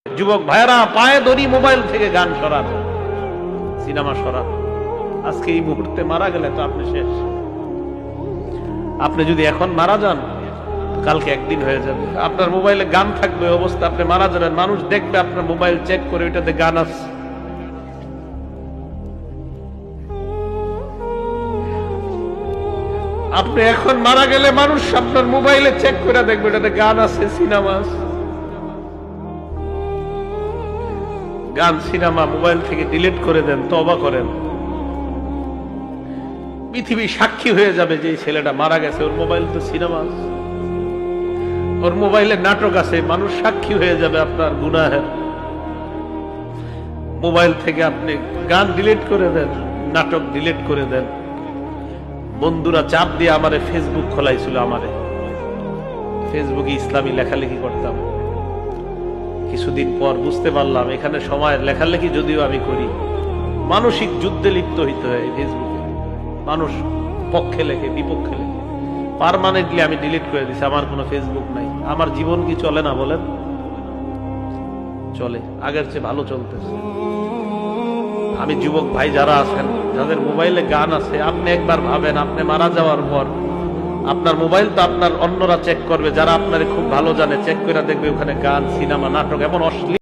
যুবক ভাইরা পায়ে ধরি মোবাইল থেকে গান সরান, সিনেমা সরান। আজকে এই মুহূর্তে মারা গেলে তো আপনি শেষ। আপনি যদি এখন মারা যান, কালকে একদিন হয়ে যাবে। আপনার মোবাইলে গান থাকবে, অবস্থা আপনি মারা যাবেন, মানুষ দেখবে আপনার মোবাইল চেক করে ওইটাতে গান আছে। আপনি এখন মারা গেলে মানুষ আপনার মোবাইলে চেক করে দেখবে এটাতে গান আছে, সিনেমা আছে। গান সিনেমা মোবাইল থেকে ডিলিট করে দেন, তওবা করেন। পৃথিবী সাক্ষী হয়ে যাবে যে এই ছেলেটা মারা গেছে, ওর মোবাইল তো সিনেমা আছে, ওর মোবাইলে নাটক আছে। মানুষ সাক্ষী হয়ে যাবে আপনার গুনাহের। মোবাইল থেকে আপনি গান ডিলিট করে দেন, নাটক ডিলিট করে দেন। বন্ধুরা চাপ দিয়ে আমারে ফেসবুক খোলাইছিল, আমারে ফেসবুকে ইসলামী লেখালেখি করতাম। কিছুদিন পর বুঝতে পারলাম এখানে সময়ের লেখালেখি যদিও আমি করি, মানসিক যুদ্ধে লিপ্ত হইতে হয় ফেসবুকে। মানুষ পক্ষে লেখে, বিপক্ষে লেখে। পার্মানেন্টলি আমি ডিলিট করে দিছি, আমার কোনো ফেসবুক নাই। আমার জীবন কি চলে না বলেন? চলে, আগের চেয়ে ভালো চলতেছে। আমি যুবক ভাই যারা আছেন, যাদের মোবাইলে গান আছে, আপনি একবার ভাবেন আপনি মারা যাওয়ার পর আপনার মোবাইল তো আপনার অন্যরা চেক করবে, যারা আপনারে খুব ভালো জানে, চেক করে দেখবে ওখানে গান, সিনেমা, নাটক, এমন অশ্লীল